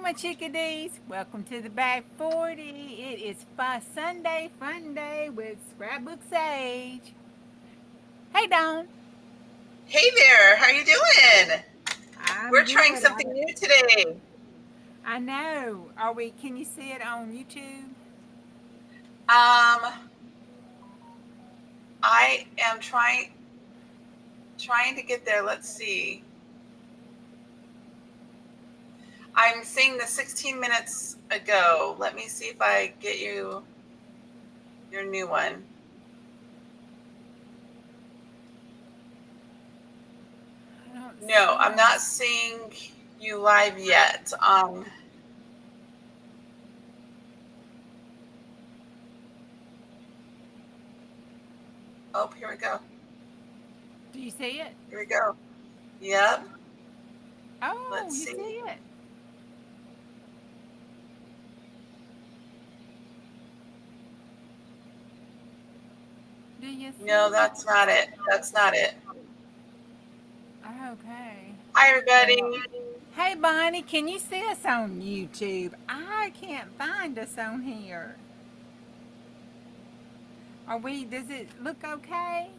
my chickadees. Welcome to the back 40. It is Sunday fun day with Scrapbook Sage. Hey, Dawn. Hey there, how you doing? I'm We're trying good. something new today. I know. Are we? Can you see it on YouTube? Um, I am trying to get there. Let's see. I'm seeing the 16 minutes ago. Let me see if I get you your new one. I don't No, see I'm it. not seeing you live yet. Oh, here we go. Do you see it? Here we go. Yep. Oh, Let's you see see. it. Do you No, see it? that's not it. That's not it. Okay. Hi, everybody. Well, hey, Bonnie, can you see us on YouTube? I can't find us on here. Are we? Does it look okay?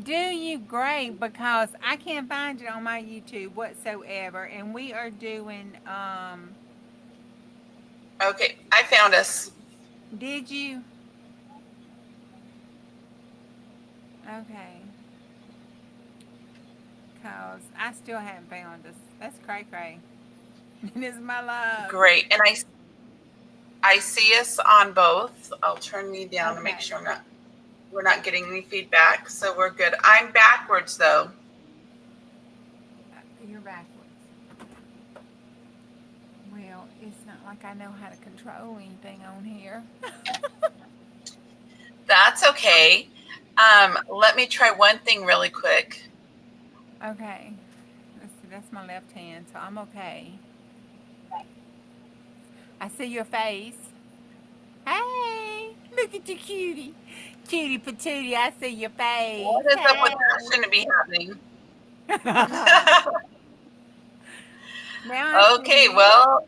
Do you great because I can't find it on my YouTube whatsoever, and we are doing. Okay, I found us. Did you? Okay, cause I still haven't found us. That's cray cray. It is my love. Great. And I see us on both. I'll turn me down to make Okay, sure we're not getting any feedback, so we're good. I'm backwards though. you're backwards. Well, it's not like I know how to control anything on here. That's okay. Let me try one thing really quick. Okay, let's see. That's my left hand, so I'm okay. I see your face. Hey, look at you, cutie. Cutie patootie, I see your What face. is up with Hey. that? Shouldn't be happening. Now I Okay, see well,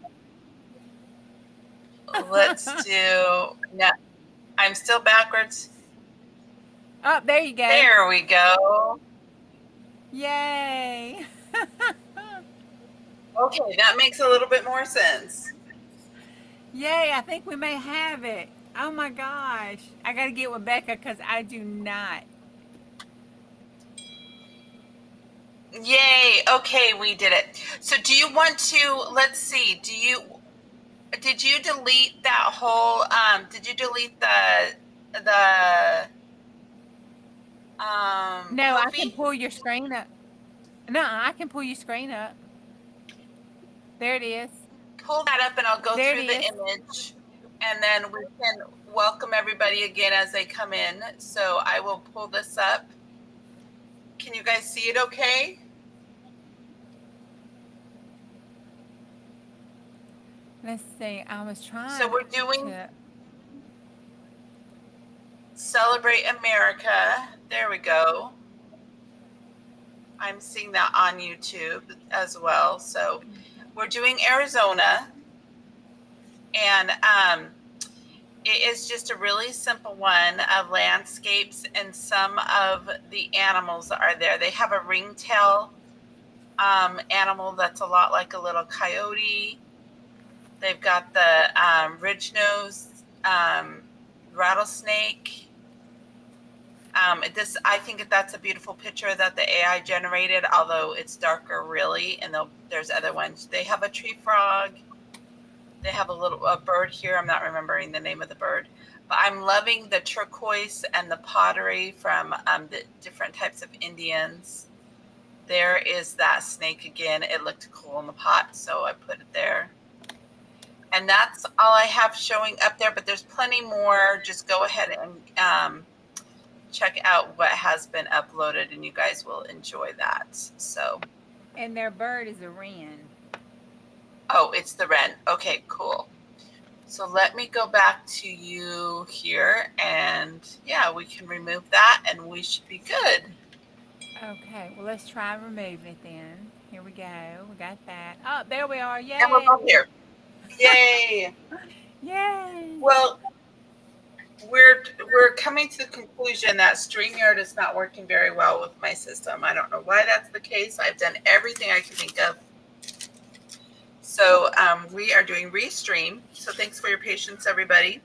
let's you. do. No, I'm still backwards. Oh, there you go. There we go. Yay. Okay, that makes a little bit more sense. Yay, I think we may have it. Oh my gosh. I got to get Rebecca because I do not. Yay. Okay, we did it. So do you want to, let's see, did you delete that whole did you delete the No, I can Kofi? pull your screen up. No, I can pull your screen up. There it is. Pull that up and I'll go There it through the is. image and then we can welcome everybody again as they come in. So I will pull this up. Can you guys see it okay? Let's see. I was So trying we're doing to. Celebrate America. There we go. I'm seeing that on YouTube as well. So we're doing Arizona, and it is just a really simple one of landscapes and some of the animals that are there. They have a ringtail animal that's a lot like a little coyote. They've got the ridge-nosed rattlesnake. I think that's a beautiful picture that the AI generated, although it's darker really, and there's other ones. They have a tree frog. They have a bird here. I'm not remembering the name of the bird, but I'm loving the turquoise and the pottery from the different types of Indians. There is that snake again. It looked cool in the pot, so I put it there. And that's all I have showing up there, but there's plenty more. Just go ahead and check out what has been uploaded and you guys will enjoy that. So, And their bird is a wren. oh, it's the wren. Okay, cool. So let me go back to you here and yeah, we can remove that and we should be good. Okay, well, let's try removing it then. Here we go. We got that. Oh, there we are. And we're both Yay. here. Yay! Yay. Well, we're coming to the conclusion that StreamYard is not working very well with my system. I don't know why that's the case. I've done everything I can think of. So we are doing Restream. So thanks for your patience, everybody.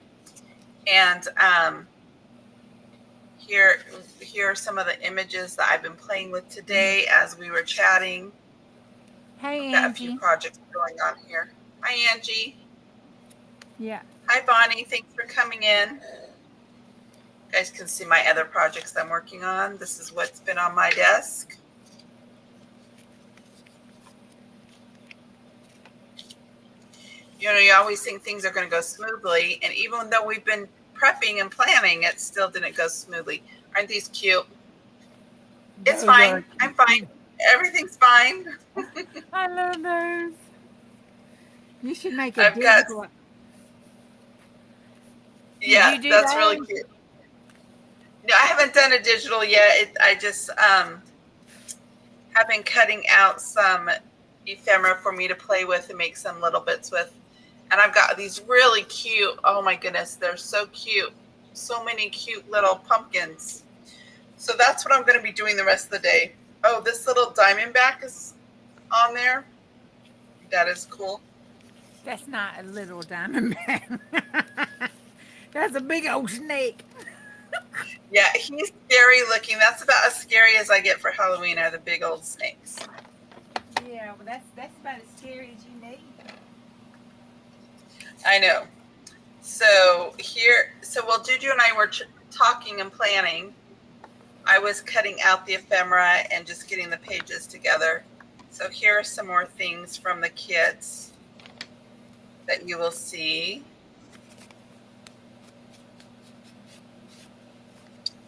And here are some of the images that I've been playing with today as we were chatting. Hey, Got a few Angie. projects going on here. Hi, Angie. Yeah. Hi, Bonnie. Thanks for coming in. You guys can see my other projects I'm working on. This is what's been on my desk. You know, you always think things are going to go smoothly, and even though we've been prepping and planning, it still didn't go smoothly. Aren't these cute? It's fine. I'm fine. Everything's fine. I love those. You should make a I've got, digital. Did yeah, you do that's really those? cute. No, I haven't done a digital yet. I just have been cutting out some ephemera for me to play with and make some little bits with. And I've got these really cute, oh my goodness, they're so cute. So many cute little pumpkins. So that's what I'm going to be doing the rest of the day. Oh, this little diamondback is on there. That is cool. That's not a little diamondback. That's a big old snake. Yeah, he's scary looking. That's about as scary as I get for Halloween are the big old snakes. Yeah, well, that's about as scary as you need. I know. So while Juju and I were talking and planning, I was cutting out the ephemera and just getting the pages together. So here are some more things from the kids that you will see.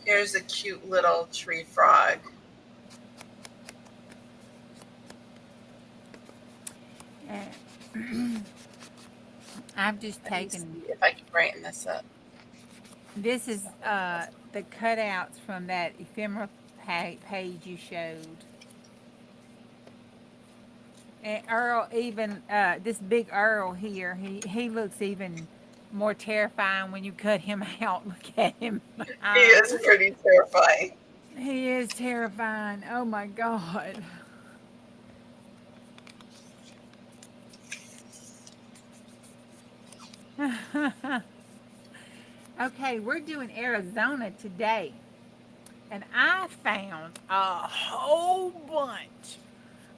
Here's a cute little tree frog. I've just Let me taken. see if I can brighten this up. This is the cutouts from that ephemera page you showed. And Earl, even this big Earl here, he looks even more terrifying when you cut him out. Look at him. He is pretty terrifying. He is terrifying. Oh my God. Okay, we're doing Arizona today. And I found a whole bunch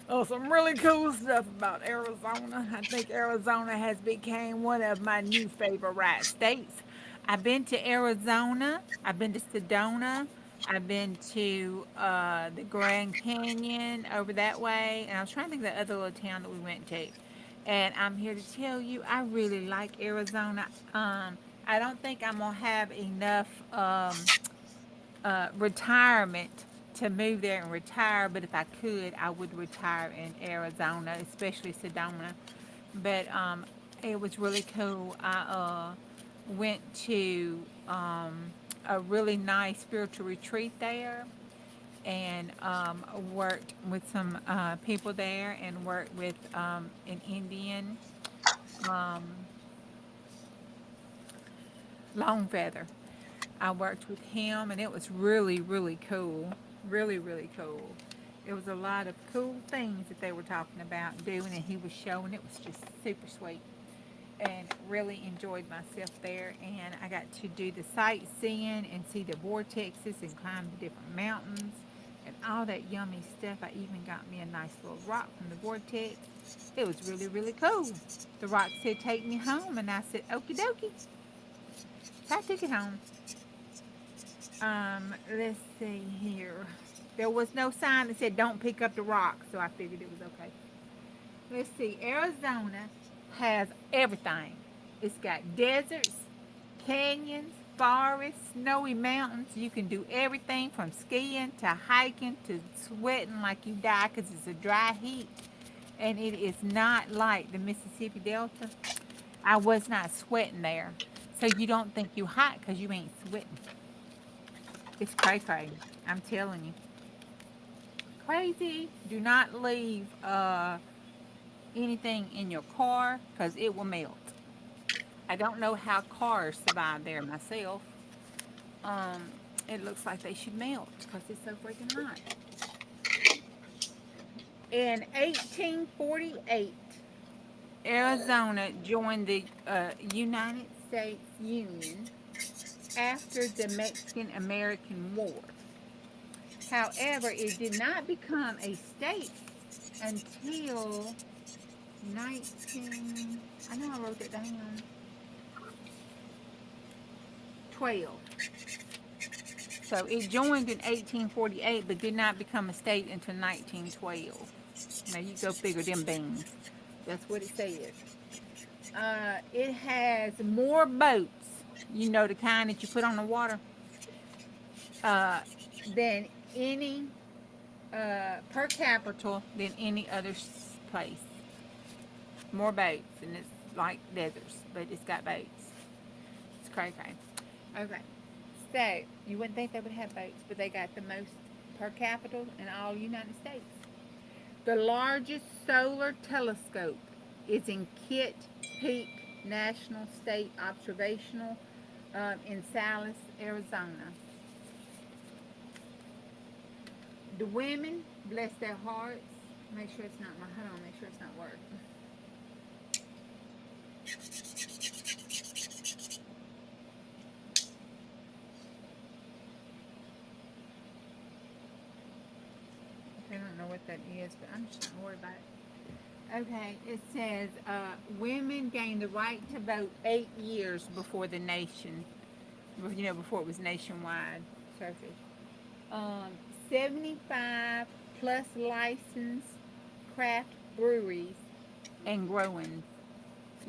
of some really cool stuff about Arizona. I think Arizona has become one of my new favorite states. I've been to Arizona. I've been to Sedona. I've been to the Grand Canyon over that way. And I was trying to think of the other little town that we went to. And I'm here to tell you, I really like Arizona. I don't think I'm going to have enough retirement to move there and retire, but if I could, I would retire in Arizona, especially Sedona. But it was really cool. I went to a really nice spiritual retreat there and worked with some people there and worked with an Indian, um, Longfeather. I worked with him, and it was really, really cool. Really, really cool. It was a lot of cool things that they were talking about doing, and he was showing. It was just super sweet, and really enjoyed myself there. And I got to do the sightseeing and see the vortexes and climb the different mountains and all that yummy stuff. I even got me a nice little rock from the vortex. It was really, really cool. The rock said, "Take me home," and I said, "Okie dokie." So I took it home. Let's see here. There was no sign that said don't pick up the rock, so I figured it was okay. Let's see. Arizona has everything. It's got deserts, canyons, forests, snowy mountains. You can do everything from skiing to hiking to sweating like you die because it's a dry heat. And it is not like the Mississippi Delta. I was not sweating there. So you don't think you hot because you ain't sweating. It's cray cray. I'm telling you. crazy. Do not leave anything in your car because it will melt. I don't know how cars survive there myself. Um, it looks like they should melt because it's so freaking hot. In 1848, Arizona joined the United States Union after the Mexican American War. However, it did not become a state until 19, I know I wrote that down, 12. So it joined in 1848 but did not become a state until 1912. Now you go figure them beans. That's what it says. It has more boats, you know, the kind that you put on the water, uh, than any per capita than any other place. More boats, and it's like deserts, but it's got boats. It's cray cray. Okay, so you wouldn't think they would have boats, but they got the most per capita in all United States. The largest solar telescope is in Kitt Peak National State Observational in Salis, Arizona. The women, bless their hearts. Make sure it's not my, hold on, make sure it's not working. I don't know what that is, but I'm just not worried about it. Okay, it says women gained the right to vote 8 years before the nation, you know, before it was nationwide suffrage. 75 plus licensed craft breweries and growing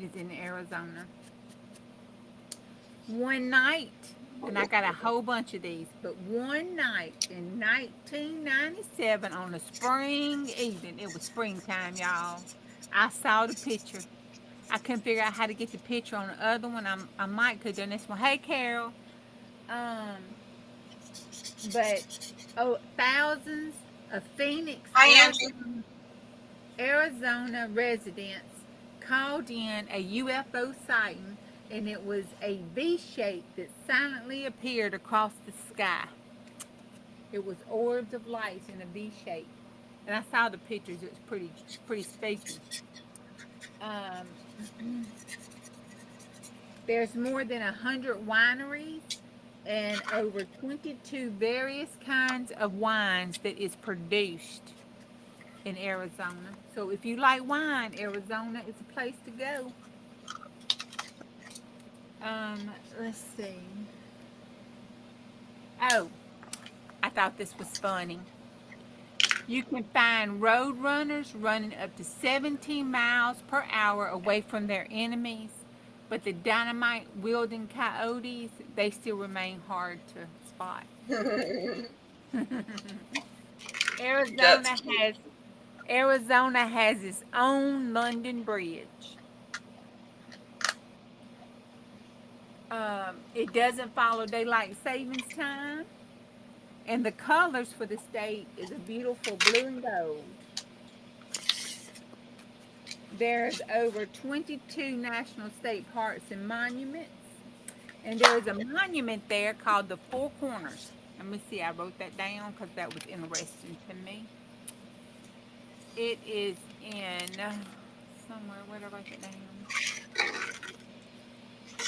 is in Arizona. One night, and I got a whole bunch of these, but one night in 1997 on a spring evening, it was springtime, y'all. I saw the picture. I couldn't figure out how to get the picture on the other one. I might could do this one. Hey, Carol. Um, but thousands of Phoenix, Hi, Angie. Arizona residents called in a UFO sighting, and it was a V shape that silently appeared across the sky. It was orbs of light in a V shape, and I saw the pictures. It was pretty spooky. Um, there's more than 100 wineries and over 22 various kinds of wines that is produced in Arizona. So if you like wine, Arizona is a place to go. Let's see. Oh, I thought this was funny. You can find road runners running up to 17 miles per hour away from their enemies, but the dynamite wielding coyotes, they still remain hard to spot. Arizona has Arizona has its own London Bridge. It doesn't follow daylight savings time, and the colors for the state is a beautiful blue and gold. There's over 22 national state parks and monuments, and there is a monument there called the Four Corners. Let me see, I wrote that down because that was interesting to me. It is in somewhere. Where did I write that down?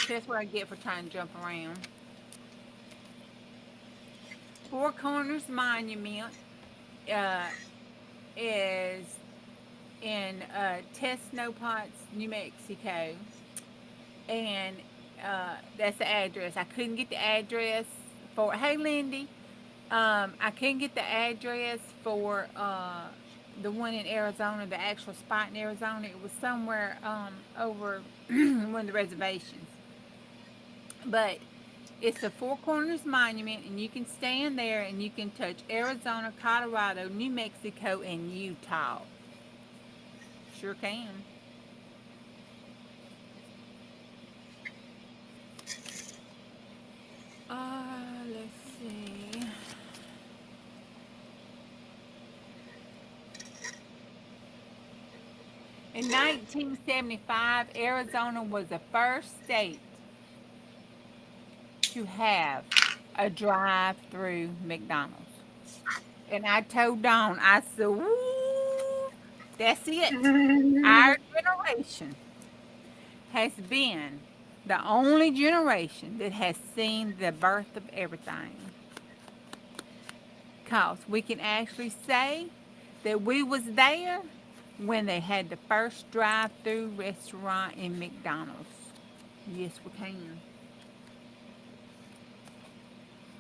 That's what I get for trying to jump around. Four Corners Monument uh, is in Tesnopots, New Mexico, and that's the address. I couldn't get the address for. Hey, Lindy, I couldn't get the address for the one in Arizona, the actual spot in Arizona. It was somewhere over one of the reservations, but it's the Four Corners Monument, and you can stand there and you can touch Arizona, Colorado, New Mexico, and Utah. Sure can. Let's see. In 1975, Arizona was the first state to have a drive-through McDonald's. And I told Dawn, I said, "Woo, that's it. Our generation has been the only generation that has seen the birth of everything. Cause we can actually say that we was there when they had the first drive-through restaurant in McDonald's. Yes, we can.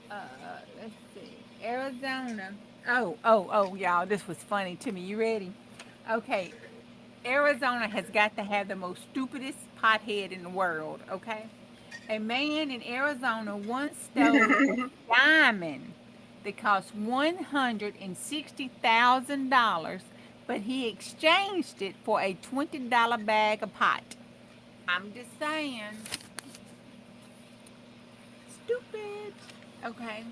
Let's see. Arizona. Oh, y'all, this was funny to me. You ready? Okay. Arizona has got to have the most stupidest pothead in the world, okay? A man in Arizona once stole a diamond that cost $160,000, but he exchanged it for a $20 bag of pot. I'm just saying, stupid. Okay.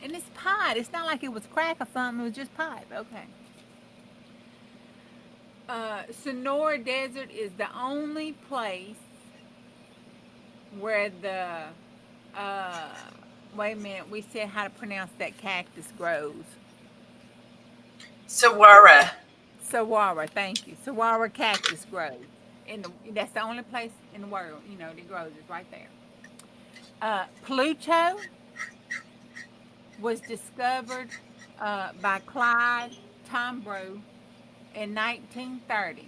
And it's pot. It's not like it was crack or something. It was just pot. Okay. Sonora Desert is the only place where the uh, wait a minute. We said how to pronounce that cactus grows. Saguara. Saguara. Thank you. Saguara cactus grows. That's the only place in the world that grows. It's right there. Pluto was discovered by Clyde Tombaugh in 1930.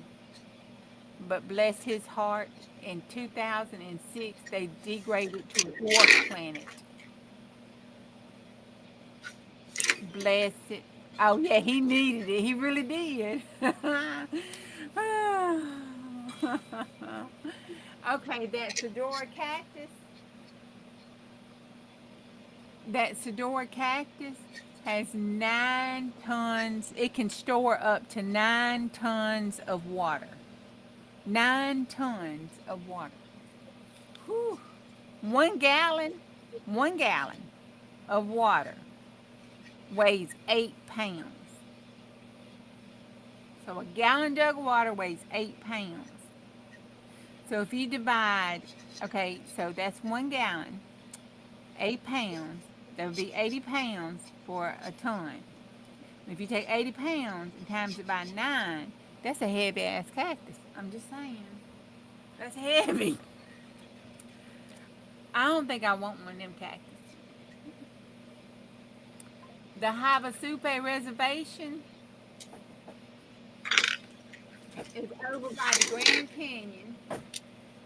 But bless his heart, in 2006, they degraded to a dwarf planet. Bless it. Oh, yeah, he needed it. He really did. Okay, that Sedora cactus has 9 tons. It can store up to 9 tons of water. 9 tons of water. Whew. 1 gallon, 1 gallon of water weighs 8 pounds. So a gallon jug of water weighs 8 pounds. So if you divide, okay, so that's 1 gallon, 8 pounds. That would be 80 pounds for a ton. If you take 80 pounds and times it by 9, that's a heavy ass cactus. I'm just saying. That's heavy. I don't think I want one of them cactus. The Havasupai Reservation is over by the Grand Canyon,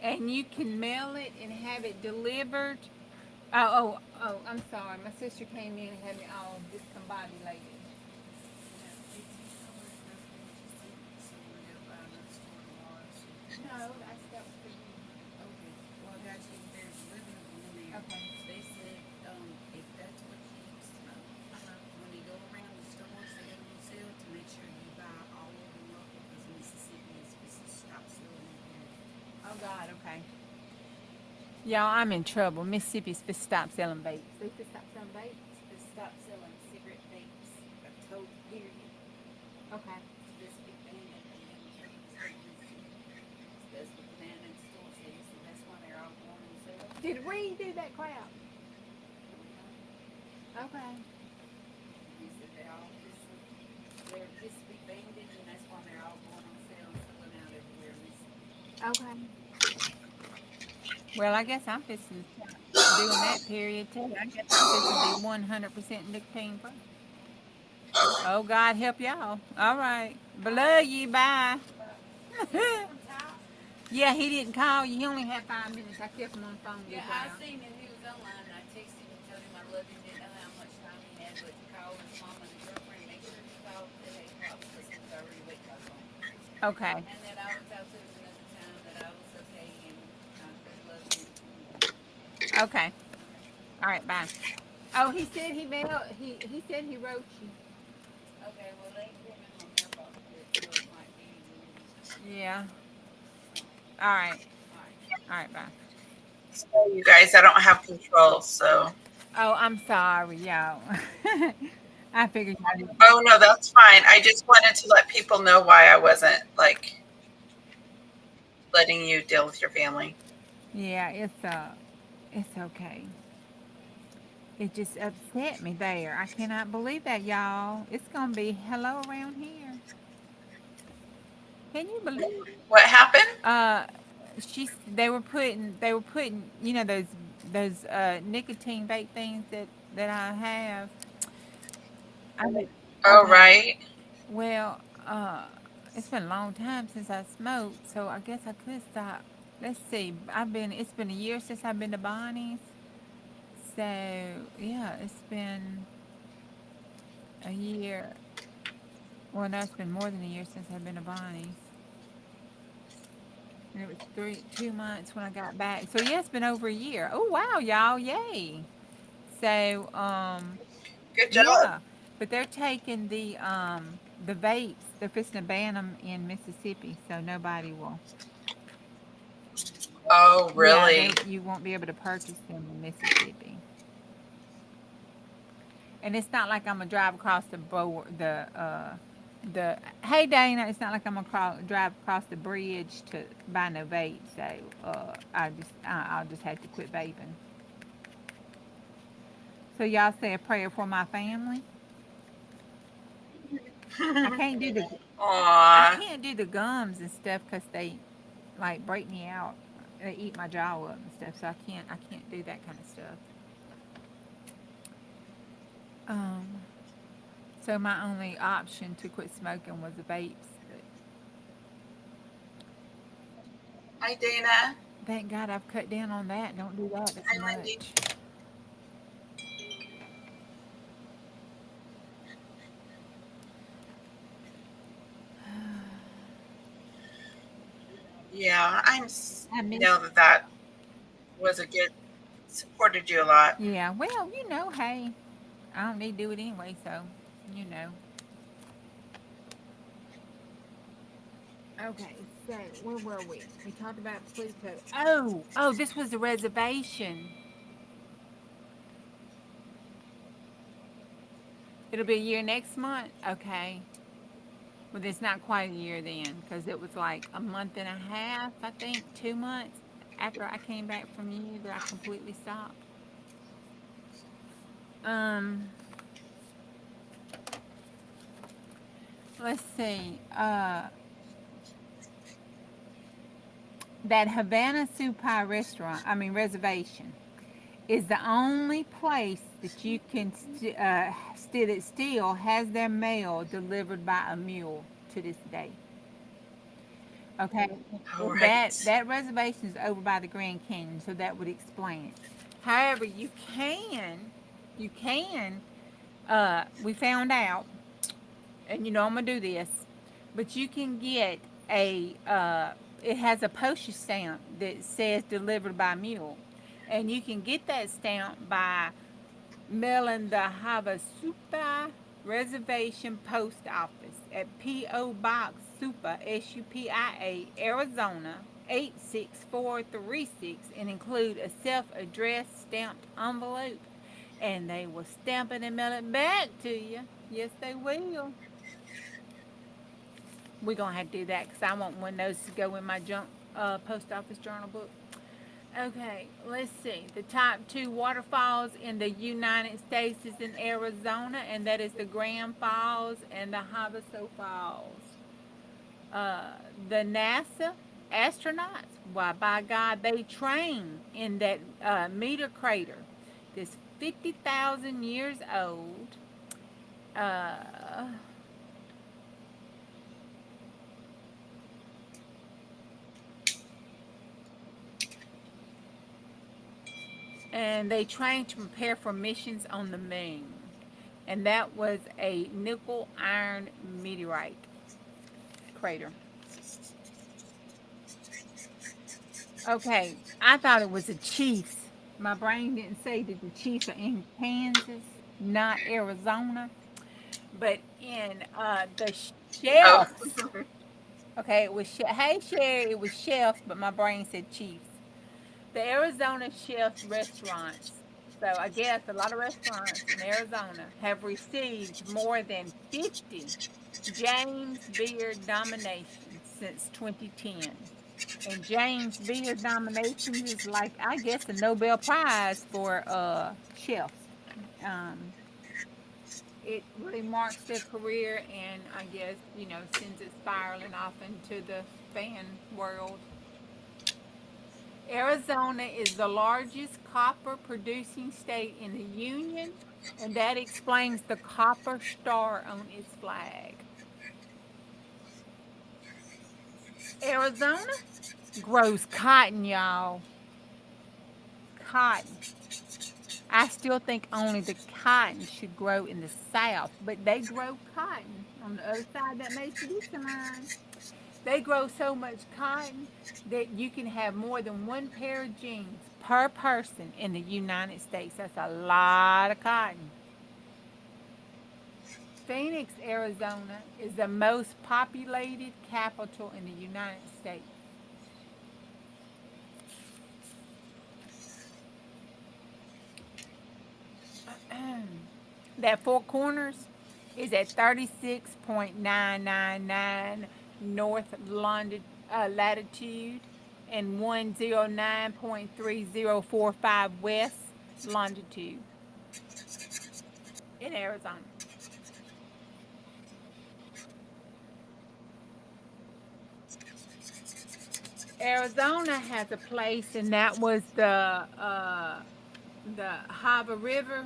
and you can mail it and have it delivered. Oh, I'm sorry. My sister came in and had me all discombobulated. No, I stepped for you. Okay, well, I got you, there's living room there. Okay. They said, if that's what you smoke, when you go around the stores, they got them on sale to make sure you buy all of them local, because Mississippi is supposed to stop selling it here. Oh God, okay. Y'all, I'm in trouble. Mississippi's supposed to stop selling vapes. They supposed to stop selling vapes? To stop selling cigarette vapes, a tote period, Okay. this big thing that they haven't changed pregnancy. That's what the man in the store says, so that's why they're all going on sale. Did we do that crap? Okay. He said they're just be banded, and that's why they're all going on sale and selling out everywhere in Mississippi. Okay. Well, I guess I'm fixing to start doing that period too. I guess I'm fixing to be 100% nicotine free. Oh, God help y'all. All right. Below you. Bye. Yeah, he didn't call you. He only had 5 minutes. I kept him on the phone. Yeah, I seen him. He was online, and I texted him and told him I loved him. Didn't know how much time he had, but to call his mom and his girlfriend, make sure he called and said, hey, Pop, because he was already waiting on the phone. Okay. And that I was out there another time that I was okay and I really loved him. Okay. All right. Bye. Oh, he said he mailed. He said he wrote you. Okay, well, they ain't coming on their box yet, so it might be. Yeah. All right. All right. All right. Bye. So you guys, I don't have control, so. Oh, I'm sorry, y'all. I figured y'all didn't. Oh no, that's fine. I just wanted to let people know why I wasn't like letting you deal with your family. Yeah, it's okay. It just upset me there. I cannot believe that, y'all. It's gonna be hello around here. Can you believe? What happened? Uh, they were putting those nicotine vape things that I have. Oh, Okay, right. well, it's been a long time since I smoked, so I guess I could stop. Let's see. It's been a year since I've been to Bonnie's. So yeah, it's been a year. Well, no, it's been more than a year since I've been to Bonnie's. And it was 2 months when I got back. So yeah, it's been over a year. Oh wow, y'all, yay. So Good job. yeah. But they're taking the vapes, they're fixing to ban them in Mississippi, so nobody will. Oh, Yeah, really? you won't be able to purchase them in Mississippi. And it's not like I'm gonna drive across the hey Dana, it's not like I'm gonna drive across the bridge to buy no vape. So I'll just have to quit vaping. So y'all say a prayer for my family. I can't do the I Aw. can't do the gums and stuff because they like break me out. They eat my jaw up and stuff. So I can't do that kind of stuff. Um, so my only option to quit smoking was the vapes. But Hi, Dana. thank God I've cut down on that. Don't do that as Hi, Lindy. much. Yeah, I miss. know that was a good, supported you a lot. Yeah, well, hey, I don't need to do it anyway, so, you know. Okay, so where were we? We talked about Pluto. Oh, this was the reservation. It'll be a year next month. Okay. Well, it's not quite a year then, because it was like a month and a half, I think, 2 months after I came back from you that I completely stopped. Um, let's see. That Havana Soup Pie reservation is the only place that you can that still has their mail delivered by a mule to this day. Okay, All right. that reservation is over by the Grand Canyon, so that would explain it. However, you can. We found out, and I'm gonna do this, but you can get a. It has a postage stamp that says delivered by mule, and you can get that stamp by mailing the Havasupa Reservation Post Office at P.O. Box Supa, SUPIA, Arizona 86436, and include a self-addressed stamped envelope. And they will stamp it and mail it back to you. Yes, they will. We're going to have to do that because I want one of those to go in my junk post office journal book. Okay, let's see. The top two waterfalls in the United States is in Arizona, and that is the Grand Falls and the Havasu Falls. Uh, the NASA astronauts, why, by God, they train in that meter crater that's 50,000 years old. Uh, and they trained to prepare for missions on the moon. And that was a nickel iron meteorite crater. Okay, I thought it was the Chiefs. My brain didn't say that the Chiefs are in Kansas, not Arizona, but in the Oh, Chefs. Okay, it was hey Sherry, it was Chefs, but my brain said Chiefs. The Arizona Chefs restaurants. So I guess a lot of restaurants in Arizona have received more than 50 James Beard nominations since 2010. And James Beard's nominations is like, I guess, a Nobel Prize for chefs. Um, it really marks their career, and I guess, sends it spiraling off into the fan world. Arizona is the largest copper producing state in the union, and that explains the copper star on its flag. Arizona grows cotton, y'all. Cotton. I still think only the cotton should grow in the South, but they grow cotton on the other side of that Mason-Dixon line. They grow so much cotton that you can have more than one pair of jeans per person in the United States. That's a lot of cotton. Phoenix, Arizona is the most populated capital in the United States. That Four Corners is at 36.999 north latitude and 109.3045 west longitude in Arizona. Arizona has a place, and that was the Hava River.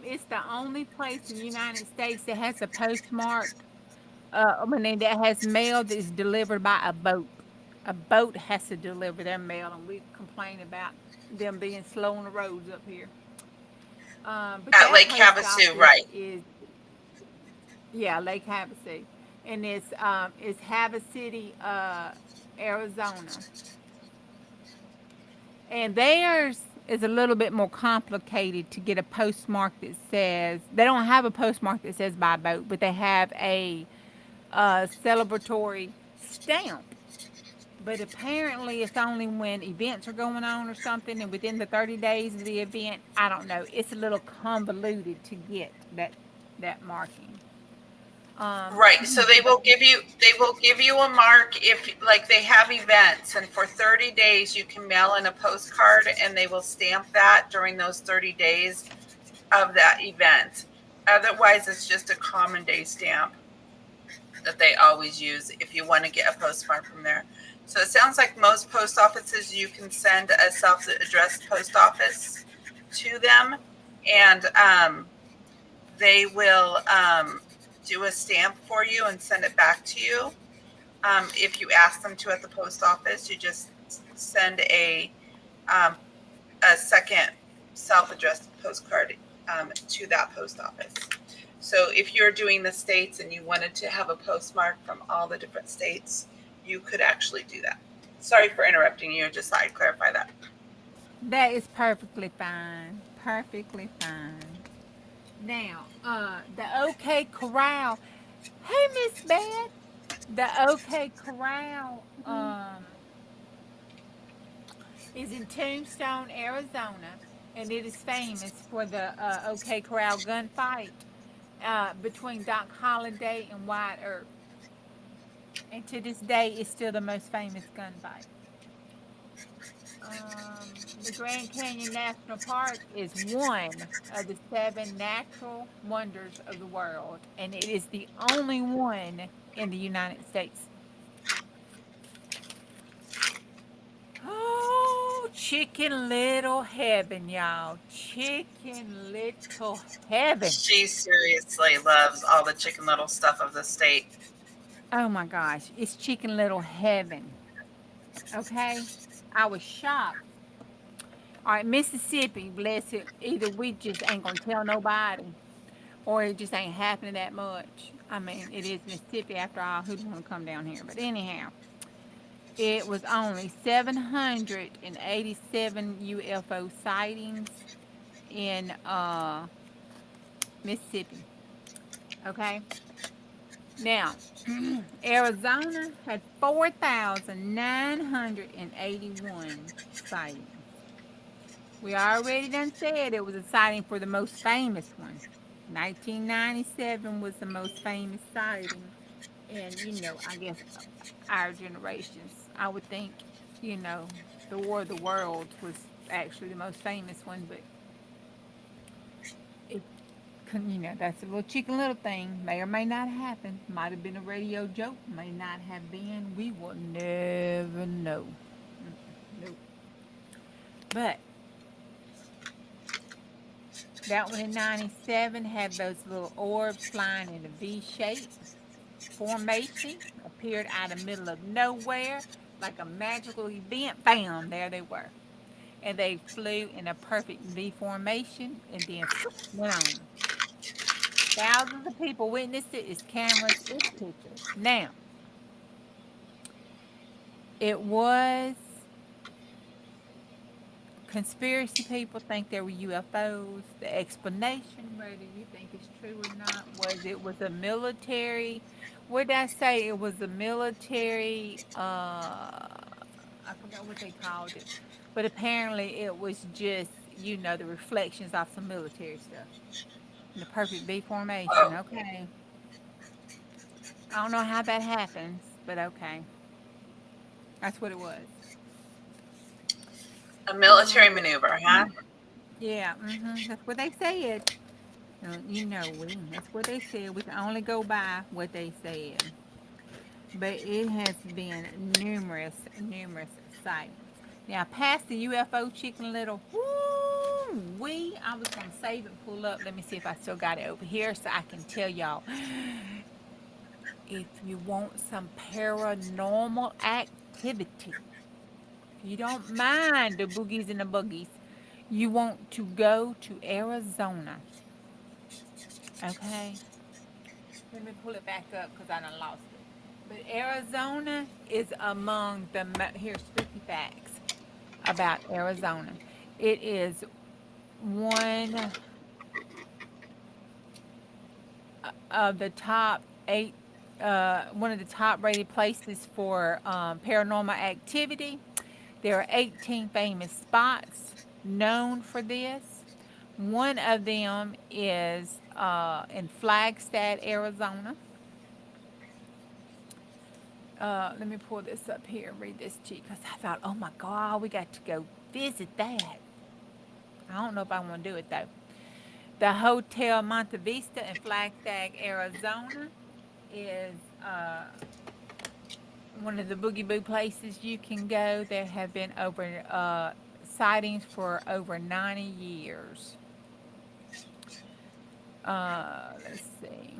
It's the only place in the United States that has a postmark. That has mail that is delivered by a boat. A boat has to deliver their mail, and we complain about them being slow on the roads up here. But At that Lake post Havasu, office right? is, yeah, Lake Havasu, and it's Hava City, Arizona, and theirs is a little bit more complicated to get a postmark that says they don't have a postmark that says by boat, but they have a celebratory stamp. But apparently, it's only when events are going on or something, and within the 30 days of the event, I don't know. It's a little convoluted to get that marking. Right. So they will give you a mark if like they have events, and for 30 days you can mail in a postcard and they will stamp that during those 30 days of that event. Otherwise it's just a common day stamp that they always use if you want to get a postmark from there. So it sounds like most post offices you can send a self-addressed post office to them, and they will do a stamp for you and send it back to you. If you ask them to at the post office, you just send a second self-addressed postcard to that post office. So if you're doing the states and you wanted to have a postmark from all the different states, you could actually do that. Sorry for interrupting you. Just thought I'd clarify that. That is perfectly fine. Perfectly fine. Now, the OK Corral. Hey, Miss Beth. The OK Corral is in Tombstone, Arizona, and it is famous for the OK Corral gunfight between Doc Holliday and Wyatt Earp. And to this day, it's still the most famous gunfight. The Grand Canyon National Park is one of the 7 natural wonders of the world, and it is the only one in the United States. Oh, Chicken Little Heaven, y'all. Chicken Little Heaven. She seriously loves all the Chicken Little stuff of the state. Oh my gosh, it's Chicken Little Heaven. Okay? I was shocked. All right, Mississippi, bless it. Either we just ain't gonna tell nobody, or it just ain't happening that much. I mean, it is Mississippi after all. Who'd want to come down here? But anyhow, it was only 787 UFO sightings in Mississippi. Okay. Now, Arizona had 4,981 sightings. We already done said it was a sighting for the most famous one. 1997 was the most famous sighting. And, I guess our generation's I would think, you know, the War of the Worlds was actually the most famous one, but it, that's a little chicken little thing. May or may not happen. Might have been a radio joke, may not have been. We will never know. Nope. But that one in 97 had those little orbs flying in a V shape formation, appeared out of the middle of nowhere like a magical event. Bam, there they were. And they flew in a perfect V formation and then went on. Thousands of people witnessed it. It's cameras, it's pictures. Now, it was conspiracy people think there were UFOs. The explanation, whether you think it's true or not, was it was a military. What did I say? It was a military. I forgot what they called it, but apparently it was just the reflections off some military stuff. The perfect V formation. Okay, I don't know how that happens, but okay, that's what it was. A military maneuver, huh? Yeah, that's what they said. That's what they said. We can only go by what they said. But it has been numerous sightings. Now, past the UFO Chicken Little, I was going to save it and pull up. Let me see if I still got it over here so I can tell y'all. If you want some paranormal activity, if you don't mind the boogies and the boogies, you want to go to Arizona. Okay? Let me pull it back up because I done lost it. But Arizona is among the here's spooky facts about Arizona. It is one of the top eight, one of the top rated places for paranormal activity. There are 18 famous spots known for this. One of them is in Flagstaff, Arizona. Let me pull this up here and read this to you because I thought, oh my God, we got to go visit that. I don't know if I want to do it though. The Hotel Monte Vista in Flagstaff, Arizona is one of the boogie boo places you can go. There have been over sightings for over 90 years. Let's see.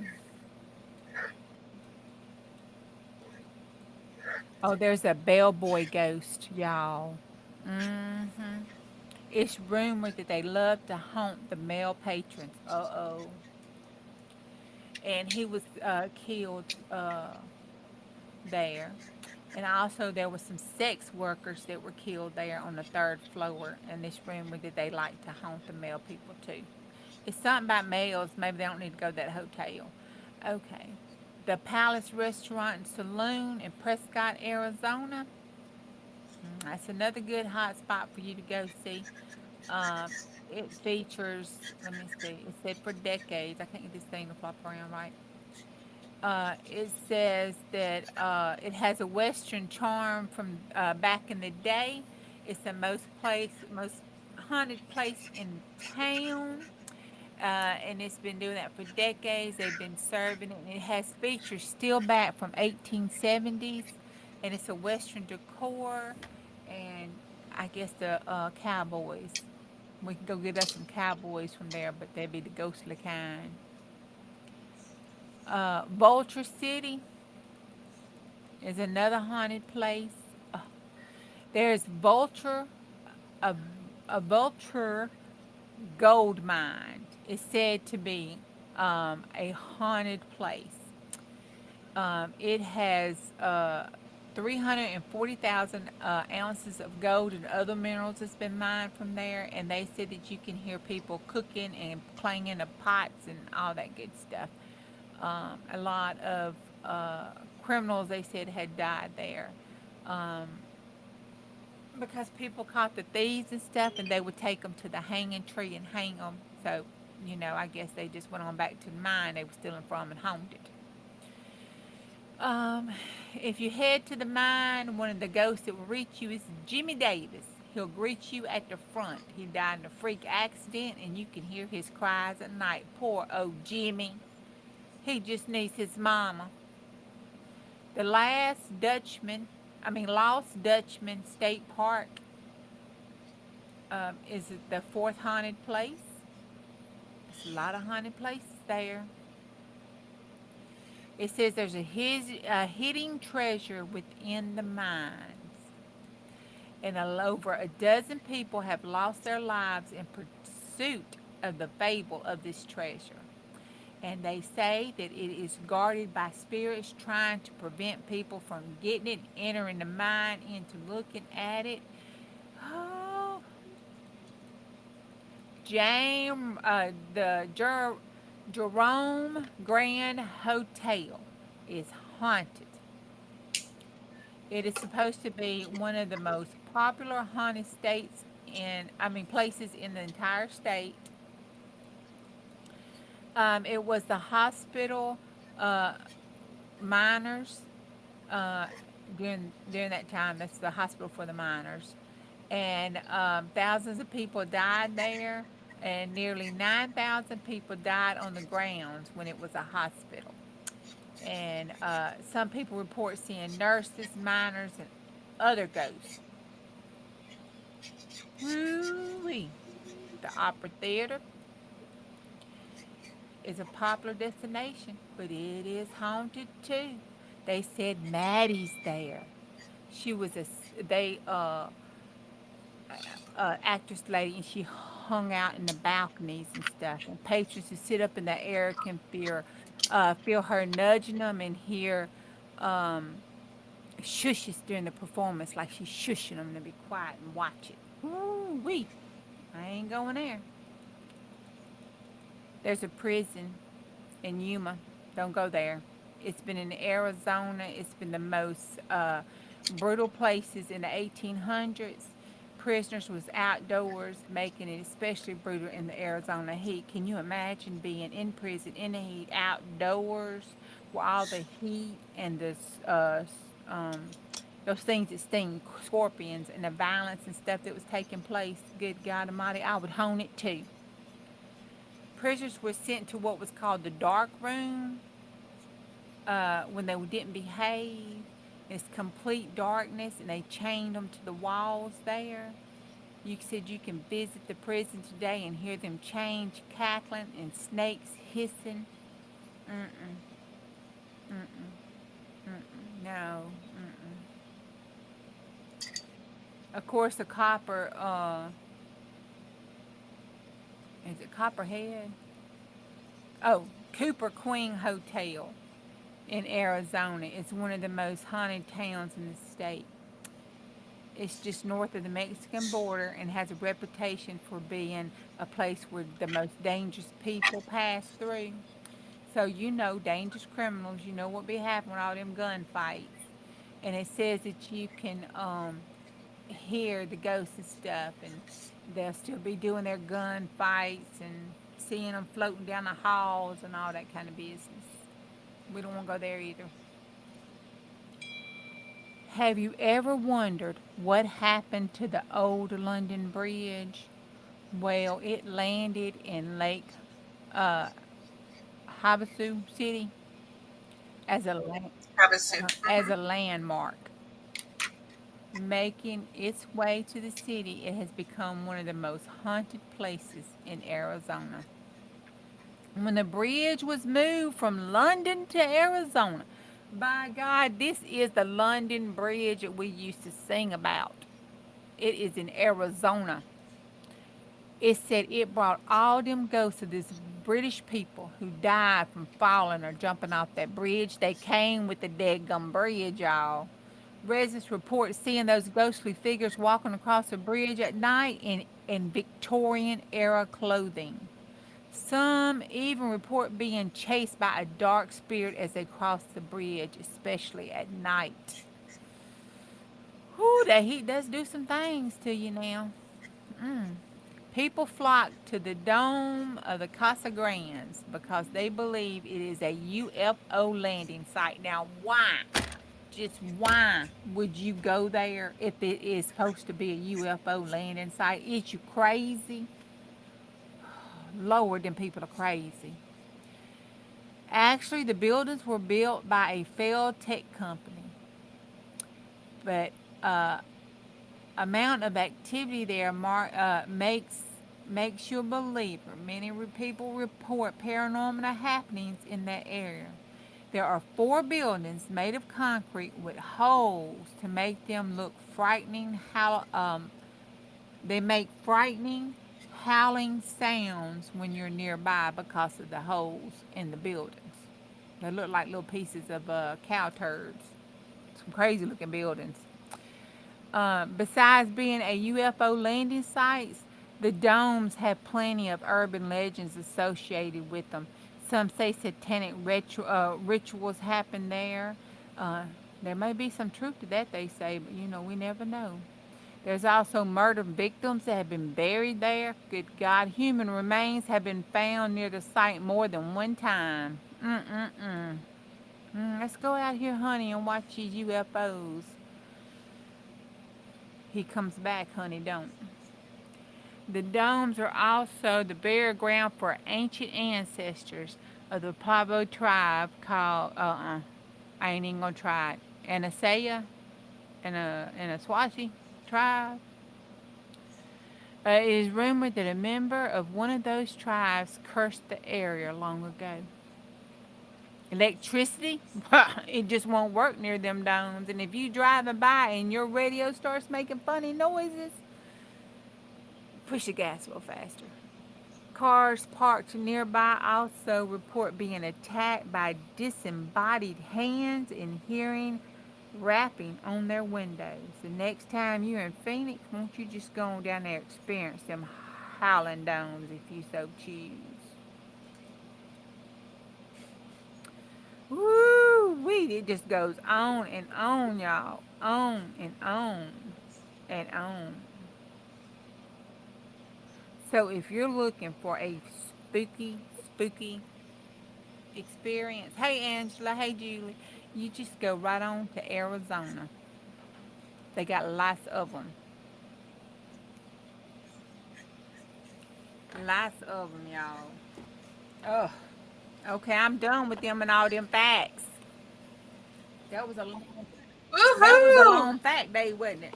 Oh, there's a bellboy ghost, y'all. It's rumored that they love to haunt the male patrons. Uh-oh. And he was killed there. And also there were some sex workers that were killed there on the third floor. And it's rumored that they like to haunt the male people too. It's something about males. Maybe they don't need to go to that hotel. Okay. The Palace Restaurant and Saloon in Prescott, Arizona. That's another good hot spot for you to go see. It features, let me see, it said for decades. I can't get this thing to flop around right. It says that it has a Western charm from back in the day. It's the most haunted place in town. And it's been doing that for decades. They've been serving it. And it has features still back from 1870s. And it's a Western decor. And I guess the cowboys. We can go get us some cowboys from there, but they'd be the ghostly kind. Vulture City is another haunted place. Uh, there's a, a vulture gold mine. Is said to be a haunted place. It has 340,000 ounces of gold and other minerals that's been mined from there. And they said that you can hear people cooking and clanging of pots and all that good stuff. A lot of criminals, they said, had died there. Because people caught the thieves and stuff, and they would take them to the hanging tree and hang them. So, I guess they just went on back to the mine they were stealing from and homed it. Um, if you head to the mine, one of the ghosts that will reach you is Jimmy Davis. He'll greet you at the front. He died in a freak accident, and you can hear his cries at night. Poor old Jimmy. He just needs his mama. The Lost Dutchman State Park is the fourth haunted place. There's a lot of haunted places there. It says there's a hidden treasure within the mines, and over a dozen people have lost their lives in pursuit of the fable of this treasure. And they say that it is guarded by spirits trying to prevent people from getting it, entering the mine, into looking at it. Oh, the Jerome Grand Hotel is haunted. It is supposed to be one of the most popular haunted places in the entire state. It was the hospital uh, miners uh, during that time. That's the hospital for the miners, and thousands of people died there, and nearly 9,000 people died on the grounds when it was a hospital. And some people report seeing nurses, miners, and other ghosts. Woo-wee. The Opera Theater is a popular destination, but it is haunted too. They said Maddie's there. She was they actress lady, and she hung out in the balconies and stuff. And patrons who sit up in the air can feel her nudging them and hear um, shushes during the performance, like she's shushing them to be quiet and watch it. Ooh wee! I ain't going there. There's a prison in Yuma. Don't go there. It's been in Arizona. It's been the most brutal places in the 1800s. Prisoners was outdoors, making it especially brutal in the Arizona heat. Can you imagine being in prison in the heat, outdoors, with all the heat and um, those things that sting, scorpions, and the violence and stuff that was taking place? Good God Almighty, I would hone it too. Prisoners were sent to what was called the dark room when they didn't behave. It's complete darkness, and they chained them to the walls there. You said you can visit the prison today and hear them chains cackling and snakes hissing. Mm-mm, mm-mm, mm-mm, no. Mm-mm. Of course, the copper, is it Copperhead? Oh, Cooper Queen Hotel in Arizona. It's one of the most haunted towns in the state. It's just north of the Mexican border and has a reputation for being a place where the most dangerous people pass through. So you know dangerous criminals, you know what be happening with all them gunfights. And it says that you can hear the ghosts and stuff, and they'll still be doing their gunfights and seeing them floating down the halls and all that kind of business. We don't want to go there either. Have you ever wondered what happened to the old London Bridge? Well, it landed in Lake uh, Havasu City as Havasu. as a landmark. Making its way to the city, it has become one of the most haunted places in Arizona. When the bridge was moved from London to Arizona, by God, this is the London Bridge that we used to sing about. It is in Arizona. It said it brought all them ghosts of these British people who died from falling or jumping off that bridge. They came with the dead gum bridge, y'all. Residents report seeing those ghostly figures walking across the bridge at night in Victorian era clothing. Some even report being chased by a dark spirit as they cross the bridge, especially at night. Whew, that heat does do some things to you now. Mm. People flock to the dome of the Casa Grandes because they believe it is a UFO landing site. Now, why? Just why would you go there if it is supposed to be a UFO landing site? Is you crazy? Lord, them people are crazy. Actually, the buildings were built by a failed tech company, but amount of activity there makes you a believer. Many people report paranormal happenings in that area. There are 4 buildings made of concrete with holes to make them look frightening. They make frightening, howling sounds when you're nearby because of the holes in the buildings. They look like little pieces of cow turds. Some crazy looking buildings. Besides being a UFO landing sites, the domes have plenty of urban legends associated with them. Some say satanic rituals happen there. There may be some truth to that, they say, but we never know. There's also murder victims that have been buried there. Good God, human remains have been found near the site more than one time. Let's go out here, honey, and watch these UFOs. He comes back, honey, don't. The domes are also the burial ground for ancient ancestors of the Pavo tribe called, I ain't even gonna try it, Anasaya and a Swazi tribe. It is rumored that a member of one of those tribes cursed the area long ago. Electricity, it just won't work near them domes. And if you driving by and your radio starts making funny noises, push the gas a little faster. Cars parked nearby also report being attacked by disembodied hands and hearing rapping on their windows. The next time you're in Phoenix, won't you just go on down there and experience them howling domes if you so choose? Woo wee! It just goes on and on, y'all. On and on and on. So if you're looking for a spooky experience, hey Angela, hey Julie, you just go right on to Arizona. They got lots of them. Lots of them, y'all. Oh, okay, I'm done with them and all them facts. That was a long, that was a Woohoo! long fact day, wasn't it?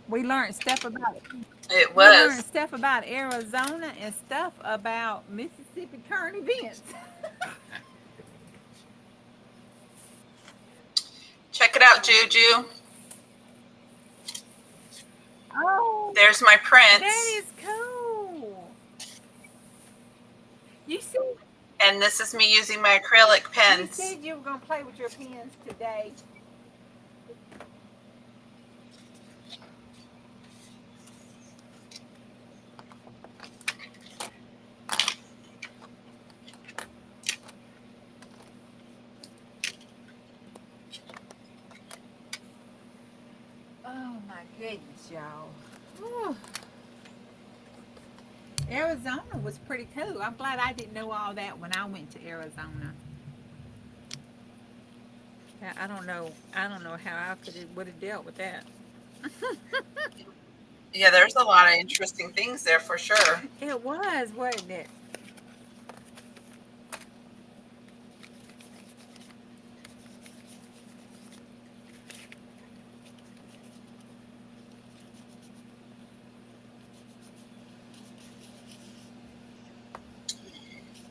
We learned stuff about It we learned was. stuff about Arizona and stuff about Mississippi current events. Check it out, Juju. Oh, There's my that prints. is cool. You said And this is me using my acrylic you pens. said you were gonna play with your pens today. Oh my goodness, y'all. Whew. Arizona was pretty cool. I'm glad I didn't know all that when I went to Arizona. I don't know. I don't know how I would have dealt with that. Yeah, there's a lot of interesting things there for sure. It was, wasn't it?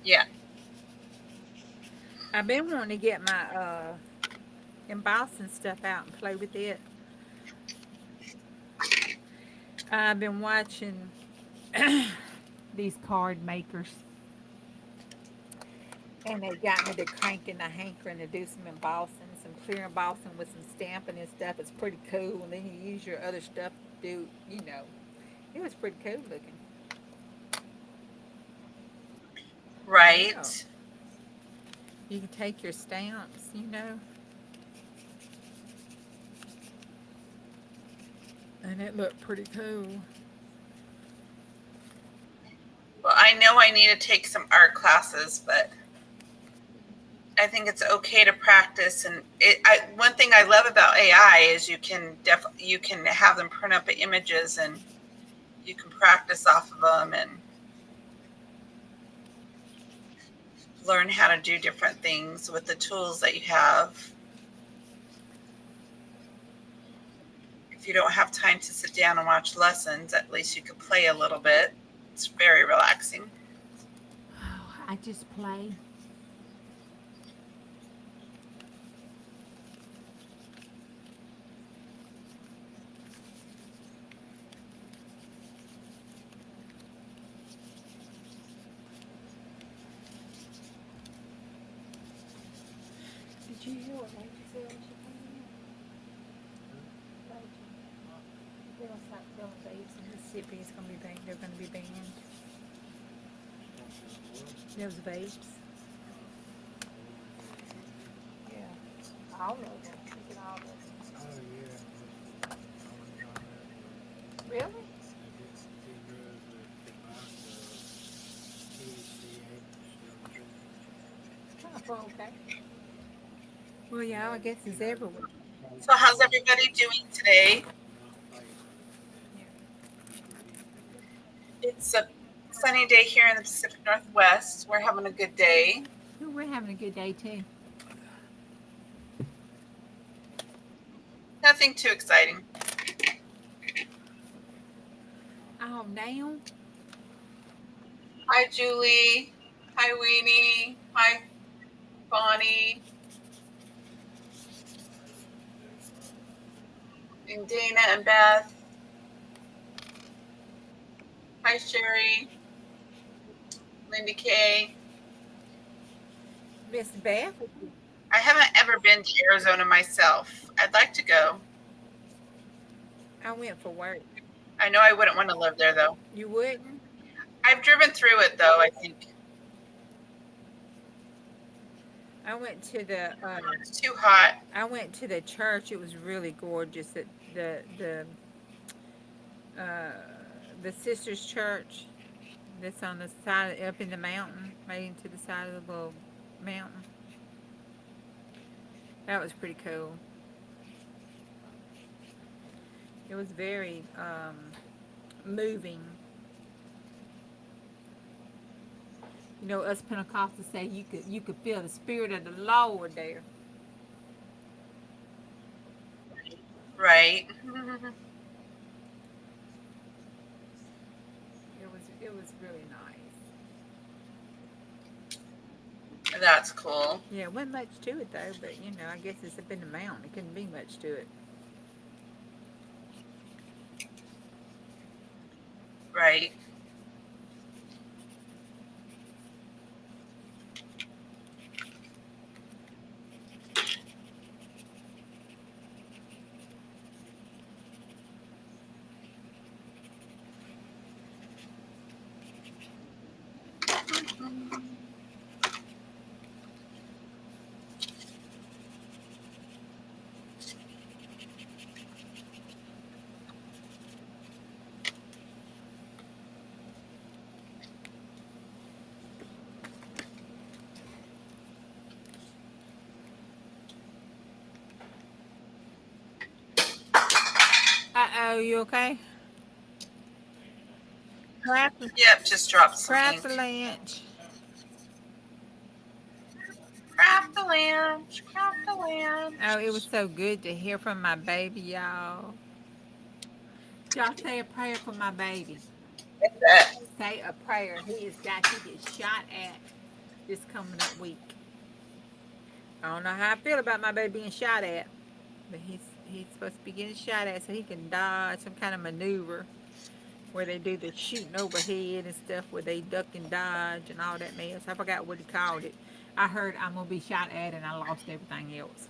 Yeah. I've been wanting to get my embossing stuff out and play with it. I've been watching these card makers, and they got me to cranking the hankering to do some embossing, some clear embossing with some stamping and stuff. It's pretty cool. And then you use your other stuff to do, it was pretty cool looking. Yeah. Right. You can take your stamps, and it looked pretty cool. I know I need to take some art classes, but I think it's okay to practice. And one thing I love about AI is you can have them print up images and you can practice off of them and learn how to do different things with the tools that you have. If you don't have time to sit down and watch lessons, at least you could play a little bit. It's very relaxing. Oh, I just play. Did you hear what Rachel said when she came in? Rachel, they're gonna start selling vapes in Mississippi. It's gonna be banned. They're gonna be banned. Those vapes. Yeah, all of them. Look at all of them. Oh yeah. Really? Oh, okay. Well, yeah, I guess it's everywhere. So how's everybody doing today? It's a sunny day here in the Pacific Northwest. We're having a good day. Ooh, we're having a good day too. Nothing too exciting. Oh, now? Hi, Julie. Hi, Weenie. Hi, Bonnie. And Dana and Beth. Hi, Sherry. Linda Kay. Miss Beth? I haven't ever been to Arizona myself. I'd like to go. I went for work. I know I wouldn't want to live there, though. You wouldn't? I've driven through it, though, I think. I went to the It's too hot. I went to the church. It was really gorgeous. The sisters' church that's on the side up in the mountain, right into the side of the little mountain. That was pretty cool. It was very moving. You know, us Pentecostals say you could feel the spirit of the Lord there. Right. It was really nice. That's cool. Yeah, it wasn't much to it though, but you know, I guess it's up in the mountain. It couldn't be much to it. Right. Uh-oh, you okay? Crap, Yep, just dropped some crap ink. the lunch. Craft the lunch. Craft the lunch. Oh, it was so good to hear from my baby, y'all. Y'all say a prayer for my baby. Like that. Say a prayer. He has got to get shot at this coming up week. I don't know how I feel about my baby being shot at, but he's supposed to be getting shot at so he can dodge some kind of maneuver where they do the shooting overhead and stuff where they duck and dodge and all that mess. I forgot what he called it. I heard I'm gonna be shot at and I lost everything else.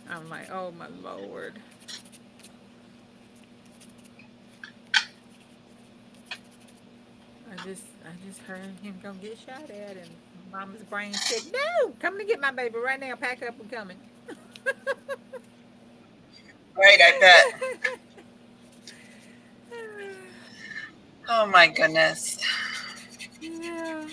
I'm like, oh my Lord. I just heard him gonna get shot at and Mama's brain said, no, come to get my baby right now, pack up and coming. Right, I bet. Oh my goodness. Yeah.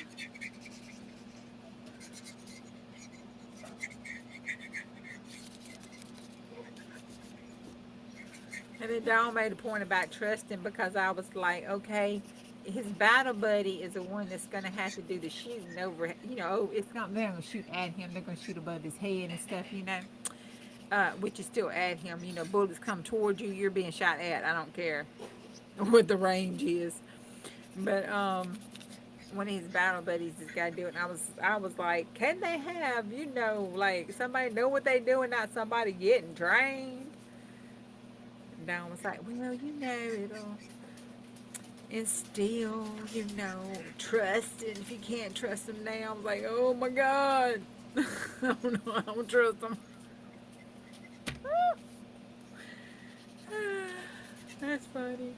And then Dawn made a point about trusting because I was like, okay, his battle buddy is the one that's gonna have to do the shooting over. You know, it's not they're gonna shoot at him; they're gonna shoot above his head and stuff. You know, which is still at him. You know, bullets come towards you, you're being shot at. I don't care what the range is. But one of his battle buddies is got to do it. And I was like, can they have like somebody know what they doing, not somebody getting trained? And Dawn was like, well, it'll instill, trust. And if you can't trust them now, I was like, oh my god, I don't know, I don't trust them. That's funny.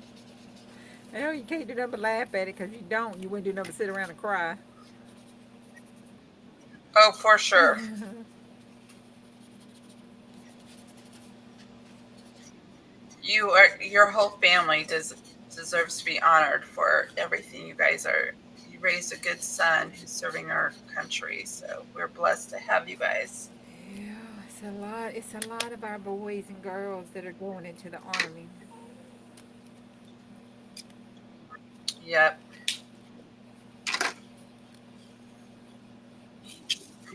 I know you can't do nothing but laugh at it because you don't. You wouldn't do nothing but sit around and cry. Oh, for sure. Your whole family deserves to be honored for everything you guys are. You raised a good son who's serving our country, so we're blessed to have you guys. Yeah, it's a lot. It's a lot of our boys and girls that are going into the army. Yep.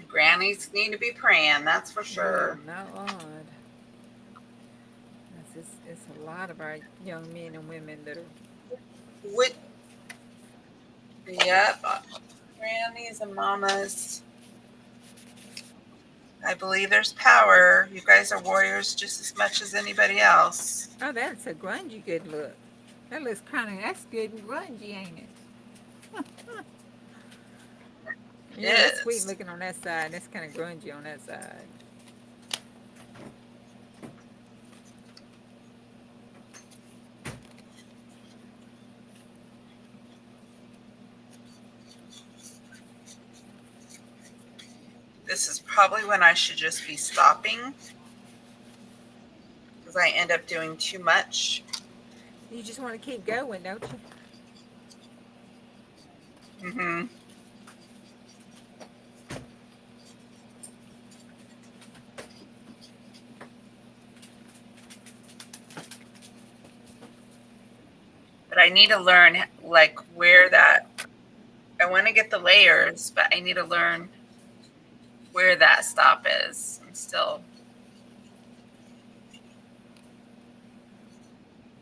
Grannies need to be praying, that's for sure. Not odd. It's a lot of our young men and women that are. With Yep. Grannies and mamas. I believe there's power. You guys are warriors just as much as anybody else. Oh, that's a grungy good look. That looks that's good and grungy, ain't it? Yeah, that's sweet looking on that side. That's kind of grungy on that side. This is probably when I should just be stopping because I end up doing too much. You just want to keep going, don't you? Mm-hmm. But I need to learn like where that. I want to get the layers, but I need to learn where that stop is. I'm still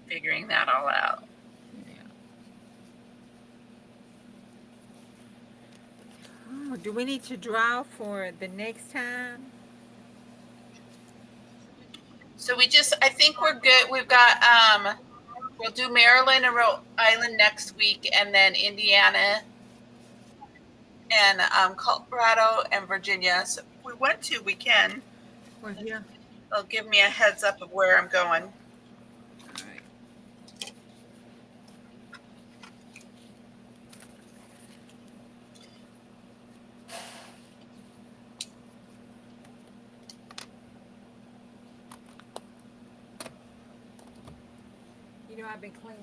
figuring that all out. Oh, do we need to draw for the next time? So I think we're good. We've got, we'll do Maryland and Rhode Island next week, and then Indiana and Colorado and Virginia. So if we want to, we can. Well, yeah. They'll give me a heads up of where I'm going. All right. I've been cleaning.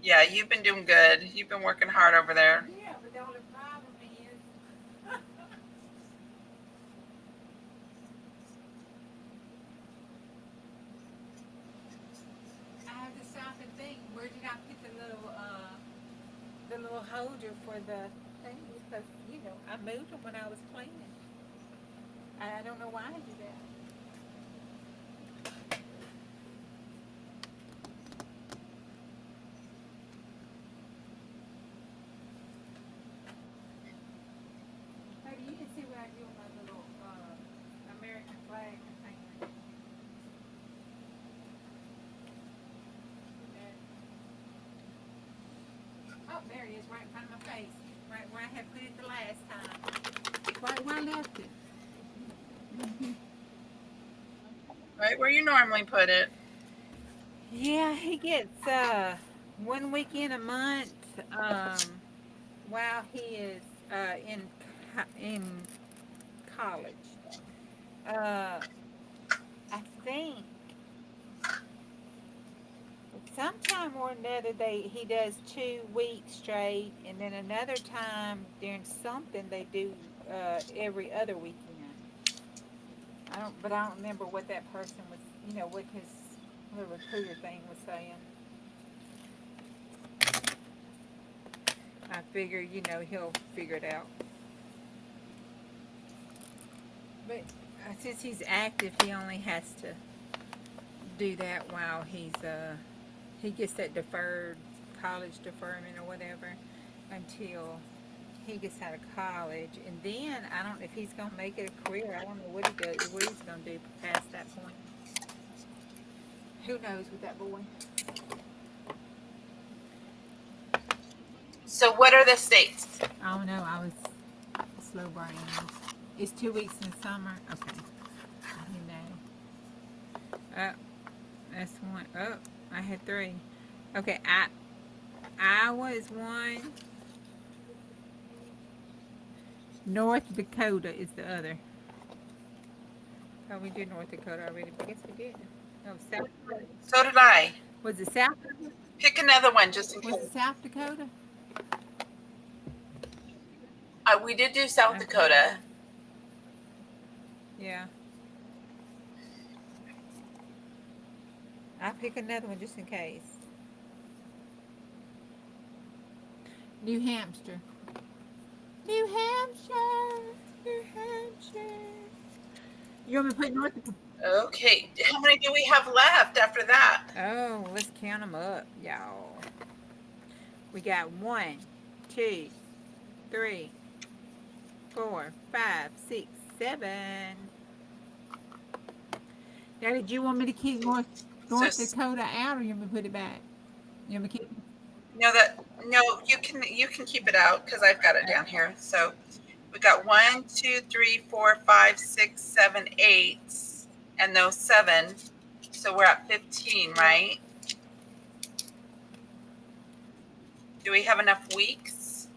Yeah, you've been doing good. You've been working hard over there. Yeah, but the only problem is I have to stop and think, where did I put the little holder for the thing? Because, I moved them when I was cleaning. I don't know why I did that. Maybe you can see what I do with my little American flag thing. Oh, there it is, right in front of my face. Right where I had put it the last time. Right where I left it. Right where you normally put it. Yeah, he gets 1 weekend a month while he is in college. I think sometime or another he does 2 weeks straight, and then another time during something they do every other weekend. I don't remember what that person was, what his the recruiter thing was saying. I figure, he'll figure it out. But since he's active, he only has to do that while he gets that deferred college deferment or whatever until he gets out of college, and then I don't know if he's gonna make it a career. I don't know what he's gonna do past that point. Who knows with that boy? So what are the states? I don't know. I was slow brain. It's 2 weeks in summer. Okay, I didn't know. That's one. Oh, I had three. Okay, Iowa is one. North Dakota is the other. Oh, we did North Dakota already, but I guess we did. Oh, South. So did I. Was it South? Pick another one just in Was case. it South Dakota? We did do South Okay. Dakota. Yeah. I'll pick another one just in case. New Hampshire. New Hampshire. New Hampshire. You want me to put North Dakota? Okay. How many do we have left after that? Oh, let's count them up, y'all. We got 1, 2, 3, 4, 5, 6, 7. Now, did you want me to keep North Dakota out, or you want me to put it back? You want me to keep? No, you can keep it out because I've got it down here. So we got 1, 2, 3, 4, 5, 6, 7, 8, and those 7. So we're at 15, right? Do we have enough weeks?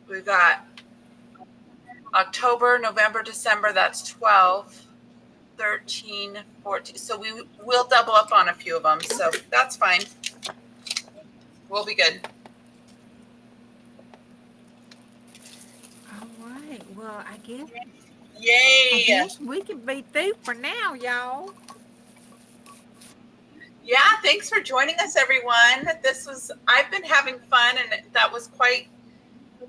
We've got October, November, December. That's 12, 13, 14. So we will double up on a few of them. So that's fine. We'll be good. All right. Well, I guess Yay! we can be through for now, y'all. Yeah, thanks for joining us, everyone. I've been having fun, and that was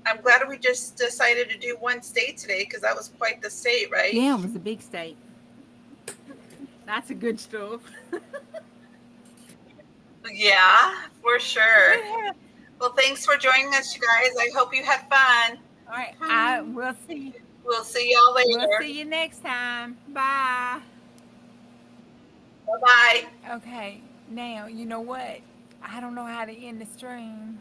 I'm glad we just decided to do one state today because that was quite the state, right? Yeah, it was a big state. That's a good stuff. Yeah, for sure. Well, thanks for joining us, you guys. I hope you had fun. All right. We'll see. We'll see y'all later. We'll see you next time. Bye. Bye-bye. Okay. Now, you know what? I don't know how to end the stream.